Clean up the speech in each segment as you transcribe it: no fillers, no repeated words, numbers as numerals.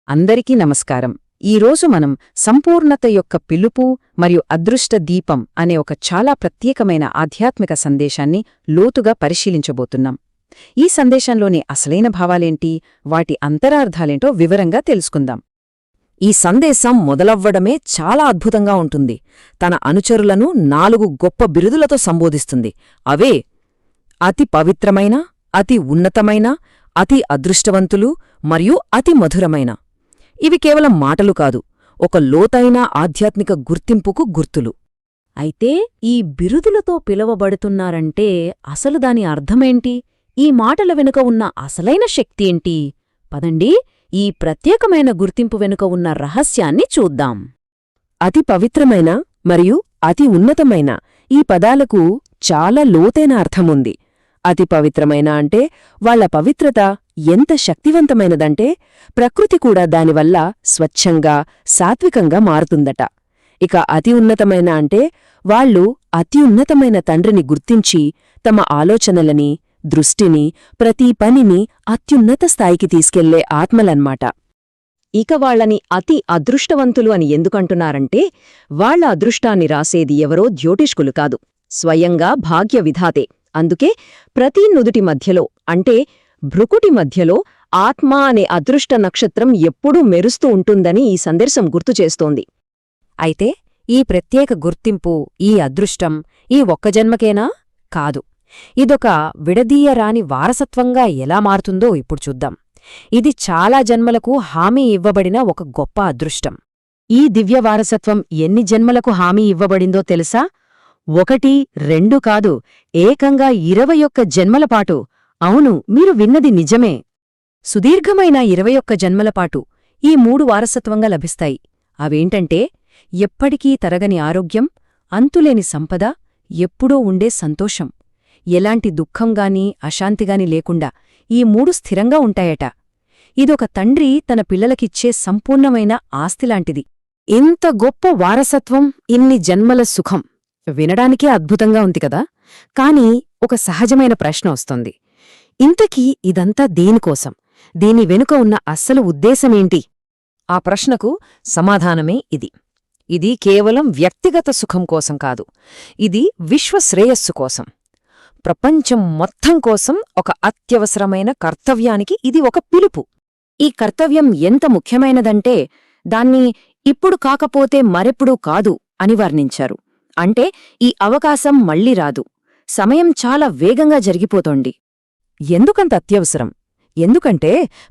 అందరికీ నమస్కారం. ఈరోజు మనం సంపూర్ణత యొక్క పిలుపు మరియు అదృష్ట దీపం అనే ఒక చాలా ప్రత్యేకమైన ఆధ్యాత్మిక సందేశాన్ని లోతుగా పరిశీలించబోతున్నాం. ఈ సందేశంలోని అసలైన భావాలేంటి, వాటి అంతరార్థాలేంటో వివరంగా తెలుసుకుందాం. ఈ సందేశం మొదలవ్వడమే చాలా అద్భుతంగా ఉంటుంది. తన అనుచరులను 4 గొప్ప బిరుదులతో సంబోధిస్తుంది. అవే అతి పవిత్రమైన, అతి ఉన్నతమైన, అతి అదృష్టవంతులు మరియు అతి మధురమైన. ఇవి కేవలం మాటలు కాదు, ఒక లోతైన ఆధ్యాత్మిక గుర్తింపుకు గుర్తులు. అయితే ఈ బిరుదులతో పిలవబడుతున్నారంటే అసలు దాని అర్థమేంటి? ఈ మాటల వెనుక ఉన్న అసలైన శక్తి ఏంటి? పదండి, ఈ ప్రత్యేకమైన గుర్తింపు వెనుక ఉన్న రహస్యాన్ని చూద్దాం. అతి పవిత్రమైన మరియు అతి ఉన్నతమైన ఈ పదాలకు చాలా లోతైన అర్థముంది. అతి పవిత్రమైన అంటే వాళ్ల పవిత్రత ఎంత శక్తివంతమైనదంటే ప్రకృతి కూడా దానివల్ల స్వచ్ఛంగా, సాత్వికంగా మారుతుందట. ఇక అతి ఉన్నతమైన అంటే వాళ్లు అతి ఉన్నతమైన తండ్రిని గుర్తించి తమ ఆలోచనలని, దృష్టిని, ప్రతి పనిని అత్యున్నత స్థాయికి తీసుకెళ్లే ఆత్మలన్మాట. ఇక వాళ్లని అతి అదృష్టవంతులు అని ఎందుకంటున్నారంటే వాళ్ల అదృష్టాన్ని రాసేది ఎవరో జ్యోతిష్కులు కాదు, స్వయంగా భాగ్య విధాతే. అందుకే ప్రతి నుదుటి మధ్యలో అంటే భృకుటి మధ్యలో ఆత్మ అనే అదృష్ట నక్షత్రం ఎప్పుడూ మెరుస్తూ ఉంటుందని ఈ సందేశం గుర్తుచేస్తోంది. అయితే ఈ ప్రత్యేక గుర్తింపు, ఈ అదృష్టం ఈ ఒక్క జన్మకేనా? కాదు. ఇదొక విడదీయరాని వారసత్వంగా ఎలా మారుతుందో ఇప్పుడు చూద్దాం. ఇది చాలా జన్మలకు హామీ ఇవ్వబడిన ఒక గొప్ప అదృష్టం. ఈ దివ్య వారసత్వం ఎన్ని జన్మలకు హామీ ఇవ్వబడిందో తెలుసా? 1, 2 కాదు, ఏకంగా 21 జన్మలపాటు. అవును, మీరు విన్నది నిజమే. సుదీర్ఘమైన 21 జన్మలపాటు ఈ 3 వారసత్వంగా లభిస్తాయి. అవేంటంటే ఎప్పటికీ తరగని ఆరోగ్యం, అంతులేని సంపద, ఎప్పుడూ ఉండే సంతోషం. ఎలాంటి దుఃఖంగానీ అశాంతిగానీ లేకుండా ఈ 3 స్థిరంగా ఉంటాయట. ఇదొక తండ్రి తన పిల్లలకిచ్చే సంపూర్ణమైన ఆస్తిలాంటిది. ఇంత గొప్ప వారసత్వం, ఇన్ని జన్మల సుఖం వినడానికే అద్భుతంగా ఉంది కదా. కాని ఒక సహజమైన ప్రశ్న వస్తుంది. ఇంతకీ ఇదంతా దేనికోసం? దీని వెనుక ఉన్న అస్సలు ఉద్దేశమేంటి? ఆ ప్రశ్నకు సమాధానమే ఇది. ఇది కేవలం వ్యక్తిగత సుఖం కోసం కాదు, ఇది విశ్వశ్రేయస్సు కోసం, ప్రపంచం మొత్తం కోసం ఒక అత్యవసరమైన కర్తవ్యానికి ఇది ఒక పిలుపు. ఈ కర్తవ్యం ఎంత ముఖ్యమైనదంటే దాన్ని ఇప్పుడు కాకపోతే మరెప్పుడూ కాదు అని వర్ణించారు. అంటే ఈ అవకాశం మళ్లీ రాదు. సమయం చాలా వేగంగా జరిగిపోతోంది. ఎందుకంత అత్యవసరం? ఎందుకంటే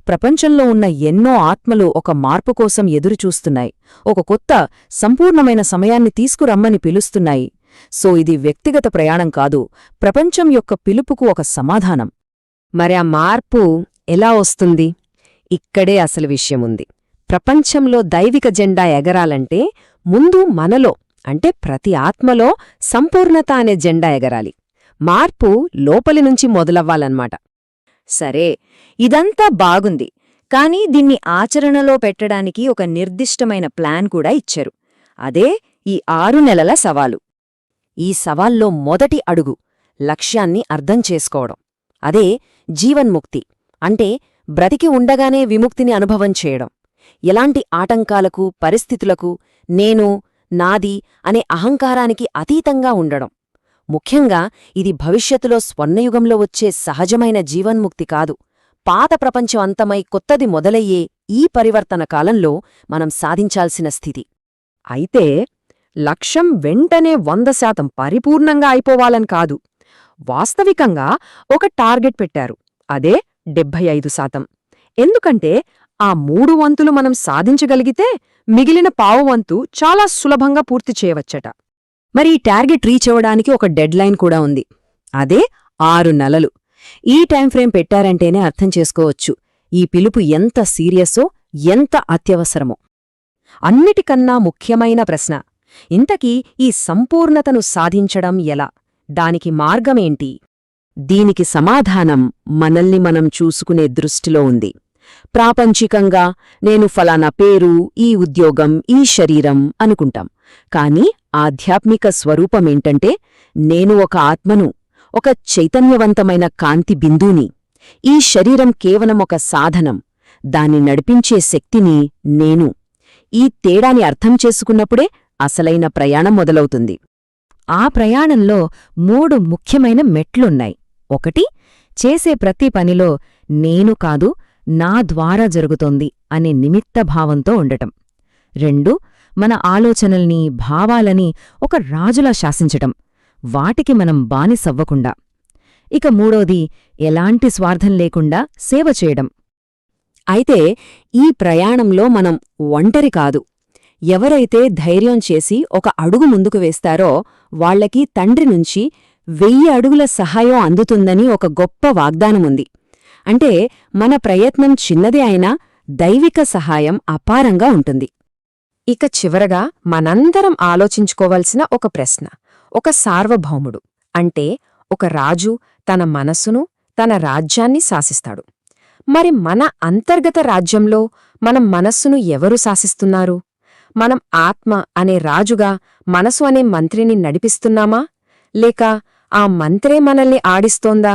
ప్రపంచంలో ఉన్న ఎన్నో ఆత్మలు ఒక మార్పు కోసం ఎదురుచూస్తున్నాయి, ఒక కొత్త సంపూర్ణమైన సమయాన్ని తీసుకురమ్మని పిలుస్తున్నాయి. సో ఇది వ్యక్తిగత ప్రయాణం కాదు, ప్రపంచం యొక్క పిలుపుకు ఒక సమాధానం. మరి ఆ మార్పు ఎలా వస్తుంది? ఇక్కడే అసలు విషయముంది. ప్రపంచంలో దైవిక జెండా ఎగరాలంటే ముందు మనలో, అంటే ప్రతి ఆత్మలో సంపూర్ణత అనే జెండా ఎగరాలి. మార్పు లోపలి నుంచి మొదలవ్వాలన్నమాట. సరే, ఇదంతా బాగుంది. కాని దీన్ని ఆచరణలో పెట్టడానికి ఒక నిర్దిష్టమైన ప్లాన్ కూడా ఇచ్చారు. అదే ఈ 6 నెలల సవాలు. ఈ సవాల్లో మొదటి అడుగు లక్ష్యాన్ని అర్థం చేసుకోవడం. అదే జీవన్ముక్తి, అంటే బ్రతికి ఉండగానే విముక్తిని అనుభవం చేయడం. ఎలాంటి ఆటంకాలకు, పరిస్థితులకు నేను, నాది అనే అహంకారానికి అతీతంగా ఉండడం. ముఖ్యంగా ఇది భవిష్యత్తులో స్వర్ణయుగంలో వచ్చే సహజమైన జీవన్ముక్తి కాదు, పాత ప్రపంచం అంతమై కొత్తది మొదలయ్యే ఈ పరివర్తన కాలంలో మనం సాధించాల్సిన స్థితి. అయితే లక్ష్యం వెంటనే 100% పరిపూర్ణంగా అయిపోవాలని కాదు. వాస్తవికంగా ఒక టార్గెట్ పెట్టారు, అదే 75%. ఎందుకంటే ఆ 3 వంతులు మనం సాధించగలిగితే మిగిలిన పావు వంతు చాలా సులభంగా పూర్తి చేయవచ్చట. మరి ఈ టార్గెట్ రీచ్ అవ్వడానికి ఒక డెడ్లైన్ కూడా ఉంది. అదే 6 నెలలు. ఈ టైంఫ్రేమ్ పెట్టారంటేనే అర్థం చేసుకోవచ్చు ఈ పిలుపు ఎంత సీరియసో, ఎంత అత్యవసరమో. అన్నిటికన్నా ముఖ్యమైన ప్రశ్న, ఇంతకీ ఈ సంపూర్ణతను సాధించడం ఎలా? దానికి మార్గమేంటి? దీనికి సమాధానం మనల్ని మనం చూసుకునే దృష్టిలో ఉంది. ప్రాపంచికంగా నేను ఫలానా పేరు, ఈ ఉద్యోగం, ఈ శరీరం అనుకుంటాం. కాని ఆధ్యాత్మిక స్వరూపమేంటంటే నేను ఒక ఆత్మను, ఒక చైతన్యవంతమైన కాంతి బిందుని. ఈ శరీరం కేవలం ఒక సాధనం, దాన్ని నడిపించే శక్తిని నేను. ఈ తేడాని అర్థం చేసుకున్నప్పుడే అసలైన ప్రయాణం మొదలవుతుంది. ఆ ప్రయాణంలో 3 ముఖ్యమైన మెట్లున్నాయి. 1 చేసే ప్రతి పనిలో నేను కాదు, నా ద్వారా జరుగుతోంది అనే నిమిత్తభావంతో ఉండటం. 2 మన ఆలోచనల్ని, భావాలని ఒక రాజులా శాసించటం, వాటికి మనం బానిసవ్వకుండా. ఇక 3ది ఎలాంటి స్వార్థం లేకుండా సేవ చేయడం. అయితే ఈ ప్రయాణంలో మనం ఒంటరి కాదు. ఎవరైతే ధైర్యం చేసి ఒక అడుగు ముందుకు వేస్తారో వాళ్లకి తండ్రి నుంచి 1000 అడుగుల సహాయం అందుతుందని ఒక గొప్ప వాగ్దానముంది. అంటే మన ప్రయత్నం చిన్నదే అయినా దైవిక సహాయం అపారంగా ఉంటుంది. ఇక చివరగా మనందరం ఆలోచించుకోవలసిన ఒక ప్రశ్న. ఒక సార్వభౌముడు అంటే ఒక రాజు తన మనస్సును, తన రాజ్యాన్ని శాసిస్తాడు. మరి మన అంతర్గత రాజ్యంలో మనం మనస్సును ఎవరు శాసిస్తున్నారు? మనం ఆత్మ అనే రాజుగా మనసు అనే మంత్రిని నడిపిస్తున్నామా? లేక ఆ మంత్రే మనల్ని ఆడిస్తోందా?